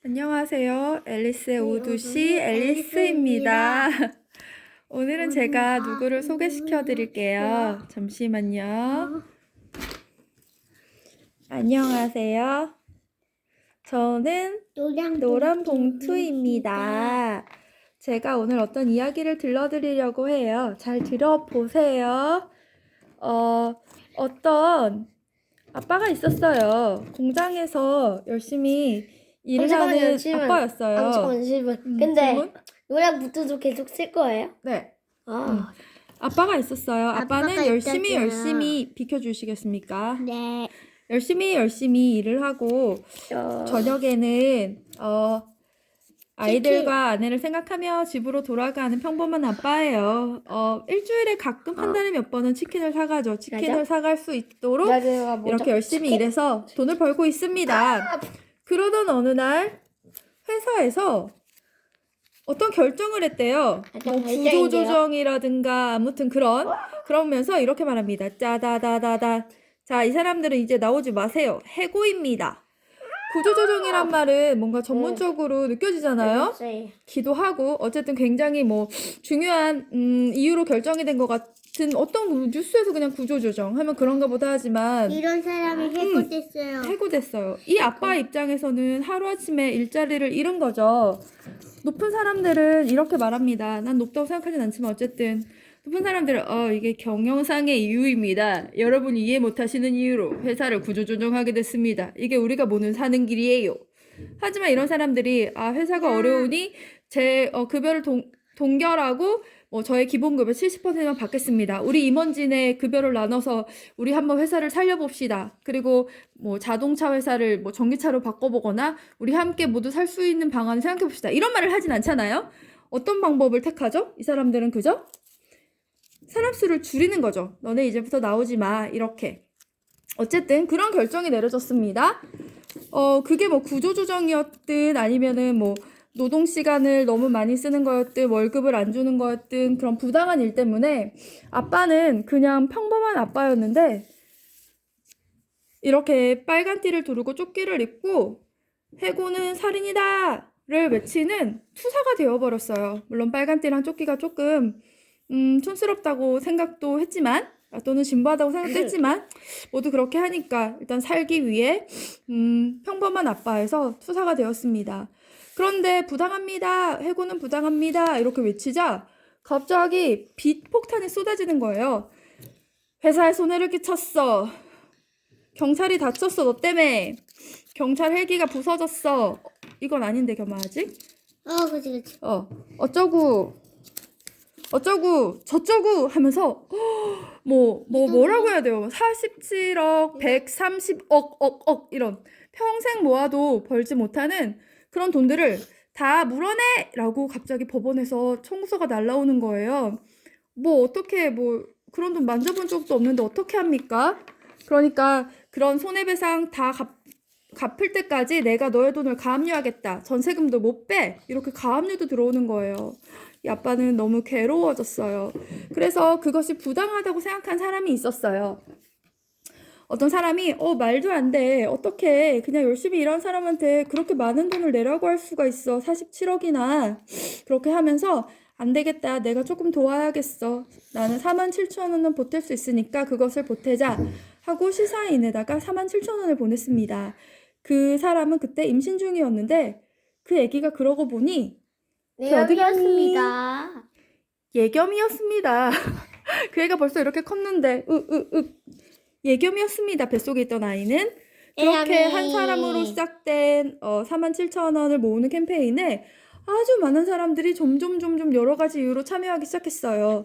안녕하세요. 앨리스의 오두씨 앨리스입니다. 오늘은 제가 누구를 소개시켜 드릴게요. 잠시만요. 안녕하세요. 저는 노란 봉투입니다. 제가 오늘 어떤 이야기를 들려드리려고 해요. 잘 들어보세요. 어떤 아빠가 있었어요. 공장에서 열심히 일을 하는 아빠였어요. 잠시만. 근데 노란 봉투도 계속 쓸 거예요? 네. 아, 아빠가 있었어요. 아빠는 아빠가 열심히 있었구나. 비켜주시겠습니까? 네. 열심히 일을 하고 저녁에는 아이들과 아내를 생각하며 집으로 돌아가는 평범한 아빠예요. 일주일에 가끔 한 달에 몇 번은 치킨을 사가죠. 치킨을 맞아? 사갈 수 있도록 나는 뭐죠? 이렇게 열심히 치킨? 일해서 돈을 벌고 있습니다. 그러던 어느 날 회사에서 어떤 결정을 했대요. 어떤 뭐 결정인데요? 구조조정이라든가 아무튼 그러면서 이렇게 말합니다. 짜다다다다. 자, 이 사람들은 이제 나오지 마세요. 해고입니다. 구조조정이란 말은 뭔가 전문적으로 느껴지잖아요. 네. 기도하고 어쨌든 굉장히 뭐 중요한 이유로 결정이 된 것 같은 어떤 뉴스에서 그냥 구조조정 하면 그런가 보다 하지만 이런 사람이 해고됐어요. 해고됐어요. 이 아빠의 입장에서는 하루아침에 일자리를 잃은 거죠. 높은 사람들은 이렇게 말합니다. 난 높다고 생각하진 않지만 어쨌든 높은 사람들은 이게 경영상의 이유입니다. 여러분이 이해 못하시는 이유로 회사를 구조조정하게 됐습니다. 이게 우리가 모는 사는 길이에요. 하지만 이런 사람들이 회사가 어려우니 제 급여를 동결하고 저의 기본급여 70%만 받겠습니다. 우리 임원진의 급여를 나눠서 우리 한번 회사를 살려봅시다. 그리고 자동차 회사를 전기차로 바꿔보거나 우리 함께 모두 살 수 있는 방안을 생각해봅시다. 이런 말을 하진 않잖아요. 어떤 방법을 택하죠? 이 사람들은 그죠? 사람 수를 줄이는 거죠. 너네 이제부터 나오지 마. 이렇게. 어쨌든 그런 결정이 내려졌습니다. 그게 구조조정이었든 아니면은 노동 시간을 너무 많이 쓰는 거였든 월급을 안 주는 거였든 그런 부당한 일 때문에 아빠는 그냥 평범한 아빠였는데 이렇게 빨간 띠를 두르고 조끼를 입고 해고는 살인이다를 외치는 투사가 되어버렸어요. 물론 빨간 띠랑 조끼가 조금 촌스럽다고 생각도 했지만 또는 진부하다고 생각도 했지만 모두 그렇게 하니까 일단 살기 위해 평범한 아빠에서 투사가 되었습니다. 그런데 부당합니다. 해고는 부당합니다. 이렇게 외치자 갑자기 빚폭탄이 쏟아지는 거예요. 회사에 손해를 끼쳤어. 경찰이 다쳤어. 너 때문에. 경찰 헬기가 부서졌어. 이건 아닌데 겸아 아직? 그치. 어쩌고 저쩌고 하면서 뭐라고 해야 돼요? 47억, 130억 이런 평생 모아도 벌지 못하는 그런 돈들을 다 물어내! 라고 갑자기 법원에서 청구서가 날라오는 거예요. 어떻게 그런 돈 만져본 적도 없는데 어떻게 합니까? 그러니까 그런 손해배상 다 갚을 때까지 내가 너의 돈을 가압류하겠다. 전세금도 못 빼. 이렇게 가압류도 들어오는 거예요. 이 아빠는 너무 괴로워졌어요. 그래서 그것이 부당하다고 생각한 사람이 있었어요. 어떤 사람이 말도 안 돼. 어떻게 그냥 열심히 일한 사람한테 그렇게 많은 돈을 내라고 할 수가 있어. 47억이나. 그렇게 하면서 안 되겠다. 내가 조금 도와야겠어. 나는 47,000원은 보탤 수 있으니까 그것을 보태자 하고 시사인에다가 47,000원을 보냈습니다. 그 사람은 그때 임신 중이었는데 그 애기가 그러고 보니 예견이었습니다. 예겸이었습니다. 그 애가 벌써 이렇게 컸는데 예겸이었습니다. 뱃속에 있던 아이는. 그렇게 한 사람으로 시작된 47,000원을 모으는 캠페인에 아주 많은 사람들이 점점 여러 가지 이유로 참여하기 시작했어요.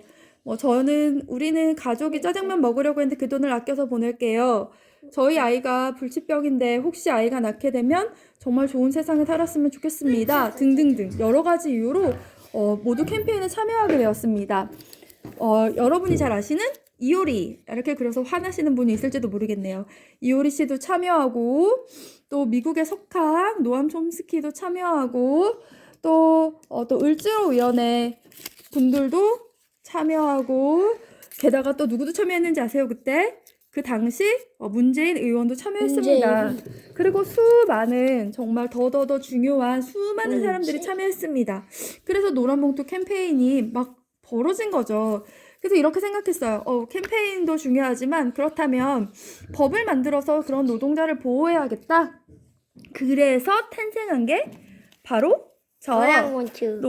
우리는 가족이 짜장면 먹으려고 했는데 그 돈을 아껴서 보낼게요. 저희 아이가 불치병인데 혹시 아이가 낳게 되면 정말 좋은 세상에 살았으면 좋겠습니다. 등등등 여러 가지 이유로 모두 캠페인에 참여하게 되었습니다. 여러분이 잘 아시는 이효리, 이렇게 그래서 화나시는 분이 있을지도 모르겠네요. 이효리 씨도 참여하고 또 미국의 석학, 노암 촘스키도 참여하고 또 을지로위원회 분들도 참여하고 게다가 또 누구도 참여했는지 아세요? 그때 그 당시 문재인 의원도 참여했습니다. 그리고 수많은 정말 더더더 중요한 수많은 사람들이 참여했습니다. 그래서 노란봉투 캠페인이 막 벌어진 거죠. 그래서 이렇게 생각했어요. 캠페인도 중요하지만 그렇다면 법을 만들어서 그런 노동자를 보호해야겠다. 그래서 탄생한 게 바로 노란봉투.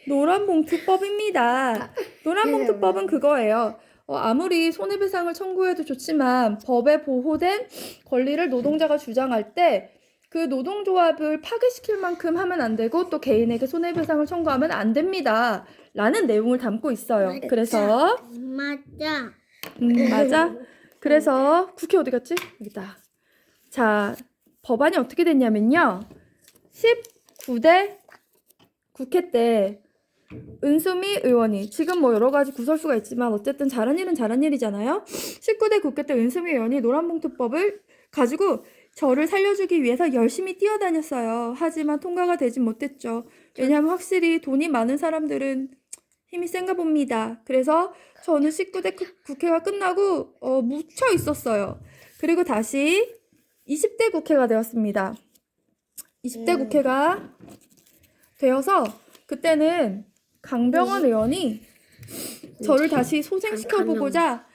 노란 봉투법입니다. 노란 봉투법은 그거예요. 아무리 손해배상을 청구해도 좋지만 법에 보호된 권리를 노동자가 주장할 때 그 노동조합을 파괴시킬 만큼 하면 안 되고 또 개인에게 손해배상을 청구하면 안 됩니다. 라는 내용을 담고 있어요. 그래서 맞아. 맞아. 그래서 국회 어디 갔지? 여기다. 자, 법안이 어떻게 됐냐면요. 19대 국회 때 은수미 의원이 지금 뭐 여러 가지 구설수가 있지만 어쨌든 잘한 일은 잘한 일이잖아요. 19대 국회 때 은수미 의원이 노란봉투법을 가지고 저를 살려주기 위해서 열심히 뛰어다녔어요. 하지만 통과가 되진 못했죠. 왜냐하면 확실히 돈이 많은 사람들은 힘이 센가 봅니다. 그래서 저는 19대 국회가 끝나고 묻혀 있었어요. 그리고 다시 20대 국회가 되었습니다. 20대 국회가 되어서 그때는 강병원 의원이 저를 다시 소생시켜보고자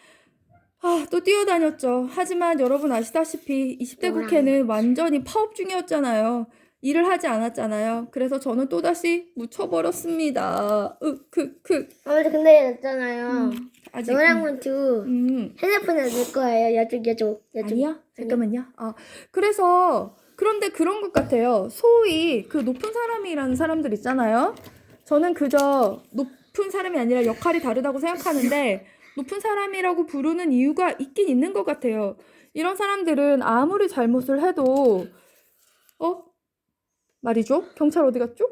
또 뛰어다녔죠. 하지만 여러분 아시다시피 20대 국회는 완전히 파업 중이었잖아요. 일을 하지 않았잖아요. 그래서 저는 또다시 묻혀버렸습니다. 아무튼 근데 있잖아요. 아직 노란봉투 핸드폰에 넣을 거예요. 이쪽. 아니야? 잠깐만요. 그래서 그런데 그런 것 같아요. 소위 그 높은 사람이라는 사람들 있잖아요. 저는 그저 높은 사람이 아니라 역할이 다르다고 생각하는데 높은 사람이라고 부르는 이유가 있긴 있는 것 같아요. 이런 사람들은 아무리 잘못을 해도 말이죠. 경찰 어디 갔죠?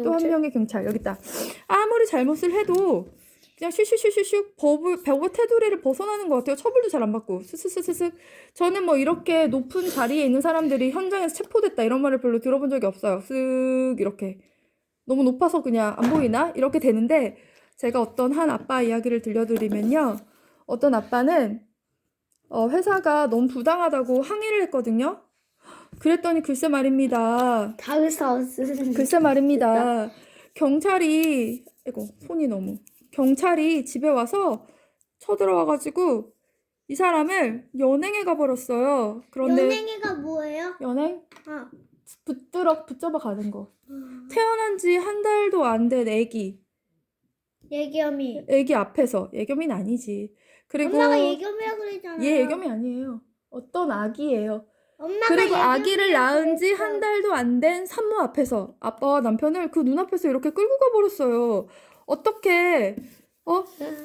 또 한 명의 경찰 여기 있다. 아무리 잘못을 해도 그냥 슈슈슈슈슉 법의 테두리를 벗어나는 것 같아요. 처벌도 잘 안 받고 스스스스스. 저는 뭐 이렇게 높은 자리에 있는 사람들이 현장에서 체포됐다 이런 말을 별로 들어본 적이 없어요. 쓱 이렇게 너무 높아서 그냥 안 보이나? 이렇게 되는데 제가 어떤 한 아빠 이야기를 들려드리면요. 어떤 아빠는 회사가 너무 부당하다고 항의를 했거든요. 그랬더니 글쎄 말입니다. 글쎄 말입니다. 경찰이 경찰이 집에 와서 쳐들어와가지고 이 사람을 연행해 가버렸어요. 그런데 연행이가 뭐예요? 연행? 붙잡아 가는 거. 태어난 지 한 달도 안 된 애기 앞에서. 예겸이는 아니지. 그리고 엄마가 예겸이라고 그랬잖아요. 얘 예겸이 아니에요. 어떤 아기예요. 엄마가 그리고 아기를 예겸이라고 낳은 지 그랬어요. 한 달도 안 된 산모 앞에서 아빠와 남편을 그 눈앞에서 이렇게 끌고 가버렸어요. 어떻게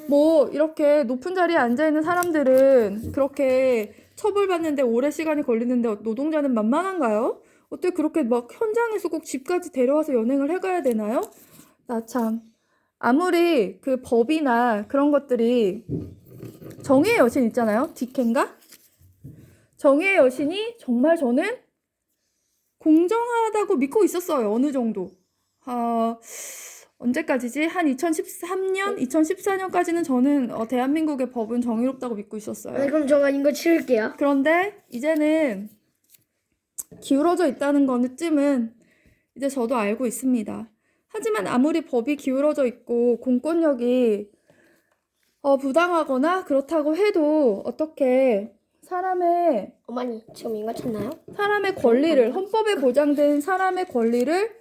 뭐 이렇게 높은 자리에 앉아있는 사람들은 그렇게 처벌받는데 오래 시간이 걸리는데 노동자는 만만한가요? 어떻게 그렇게 막 현장에서 꼭 집까지 데려와서 연행을 해가야 되나요? 나 참 아무리 그 법이나 그런 것들이 정의의 여신 있잖아요. 디켄가? 정의의 여신이 정말 저는 공정하다고 믿고 있었어요. 어느 정도. 언제까지지? 한 2013년, 2014년까지는 저는 대한민국의 법은 정의롭다고 믿고 있었어요. 그럼 제가 이거 치울게요. 그런데 이제는 기울어져 있다는 거는쯤은 이제 저도 알고 있습니다. 하지만 아무리 법이 기울어져 있고 공권력이 부당하거나 그렇다고 해도 어떻게 어머니 지금 이거 쳤나요? 사람의 권리를 헌법에 보장된 사람의 권리를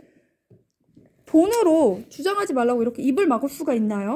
돈으로 주장하지 말라고 이렇게 입을 막을 수가 있나요?